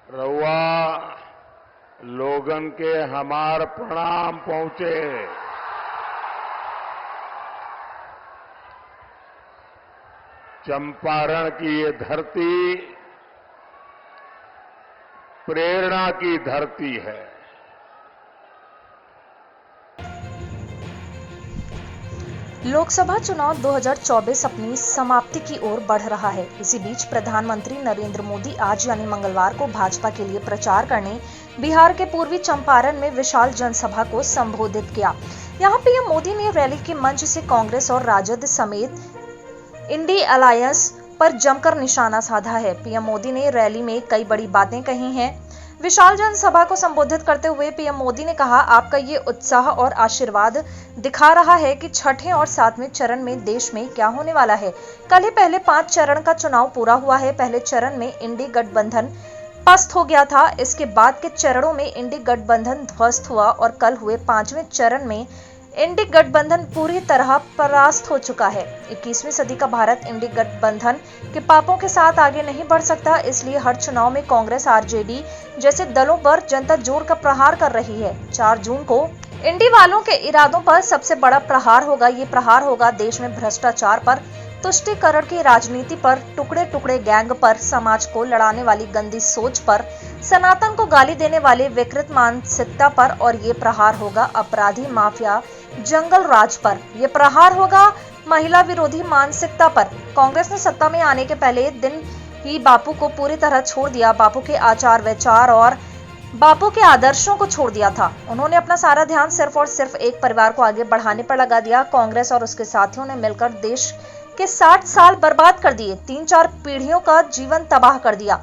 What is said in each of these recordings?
रउआ लोगन के हमार प्रणाम पहुंचे। चंपारण की ये धरती प्रेरणा की धरती है। लोकसभा चुनाव 2024 अपनी समाप्ति की ओर बढ़ रहा है। इसी बीच प्रधानमंत्री नरेंद्र मोदी आज यानी मंगलवार को भाजपा के लिए प्रचार करने बिहार के पूर्वी चंपारण में विशाल जनसभा को संबोधित किया। यहां पीएम मोदी ने रैली के मंच से कांग्रेस और राजद समेत इंडी अलायंस पर जमकर निशाना साधा है। पीएम मोदी ने रैली में कई बड़ी बातें कही हैं। विशाल जनसभा को संबोधित करते हुए पीएम मोदी ने कहा, आपका ये उत्साह और आशीर्वाद दिखा रहा है कि छठे और सातवें चरण में देश में क्या होने वाला है। कल ही पहले 5 चरण का चुनाव पूरा हुआ है। पहले चरण में इंडी गठबंधन पस्त हो गया था। इसके बाद के चरणों में इंडी गठबंधन ध्वस्त हुआ और कल हुए 5वें चरण में इंडी गठबंधन पूरी तरह परास्त हो चुका है। 21वीं सदी का भारत इंडी गठबंधन के पापों के साथ आगे नहीं बढ़ सकता। इसलिए हर चुनाव में कांग्रेस, आरजेडी जैसे दलों पर जनता जोर का प्रहार कर रही है। 4 जून को इंडी वालों के इरादों पर सबसे बड़ा प्रहार होगा। ये प्रहार होगा देश में भ्रष्टाचार पर, तुष्टीकरण की राजनीति पर, टुकड़े टुकड़े गैंग पर, समाज को लड़ाने वाली गंदी सोच पर, सनातन को गाली देने वाले विकृत मानसिकता पर, और ये प्रहार होगा अपराधी माफिया जंगल राज पर। ये प्रहार होगा महिला विरोधी मानसिकता पर। कांग्रेस ने सत्ता में आने के पहले दिन ही बापू को पूरी तरह छोड़ दिया। बापू के आचार विचार और बापू के आदर्शों को छोड़ दिया था। उन्होंने अपना सारा ध्यान सिर्फ और सिर्फ एक परिवार को आगे बढ़ाने पर लगा दिया। कांग्रेस और उसके साथियों ने मिलकर देश के 60 साल बर्बाद कर दिए। 3-4 पीढ़ियों का जीवन तबाह कर दिया।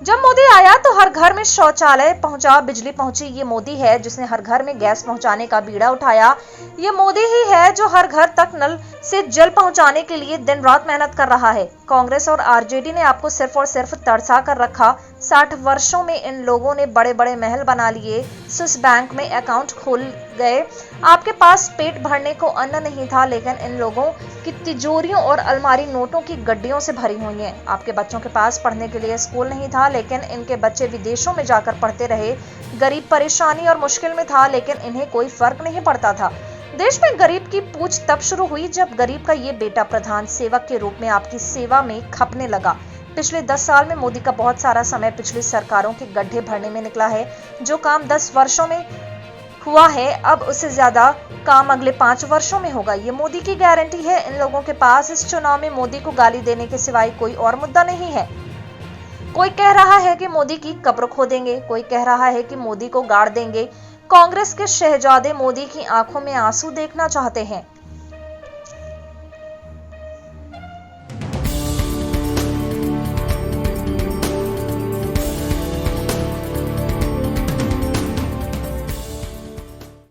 जब मोदी आया तो हर घर में शौचालय पहुंचा, बिजली पहुंची। ये मोदी है जिसने हर घर में गैस पहुंचाने का बीड़ा उठाया। ये मोदी ही है जो हर घर तक नल से जल पहुंचाने के लिए दिन रात मेहनत कर रहा है। कांग्रेस और आरजेडी ने आपको सिर्फ और सिर्फ तरसा कर रखा। 60 वर्षों में इन लोगों ने बड़े बड़े महल बना लिए, स्विस बैंक में अकाउंट खोल गए। आपके पास पेट भरने को अन्न नहीं था, लेकिन इन लोगों की तिजोरियों और अलमारी नोटों की गड्डियों से भरी हुई है। आपके बच्चों के पास पढ़ने के लिए स्कूल नहीं था, लेकिन इनके बच्चे विदेशों में जाकर पढ़ते रहे। गरीब परेशानी और मुश्किल में था, लेकिन इन्हें कोई फर्क नहीं पड़ता था। देश में गरीब की पूछ तब शुरू हुई जब गरीब का ये बेटा प्रधान सेवक के रूप में आपकी सेवा में खपने लगा। पिछले 10 साल में मोदी का बहुत सारा समय पिछली सरकारों के गड्ढे भरने में निकला है। जो काम 10 वर्षों में हुआ है, अब उससे ज्यादा काम अगले 5 वर्षों में होगा। ये मोदी की गारंटी है। इन लोगों के पास इस चुनाव में मोदी को गाली देने के सिवाय कोई और मुद्दा नहीं है। कोई कह रहा है कि मोदी की कब्र खोदेंगे, कोई कह रहा है कि मोदी को गाड़ देंगे। कांग्रेस के शहजादे मोदी की आंखों में आंसू देखना चाहते हैं।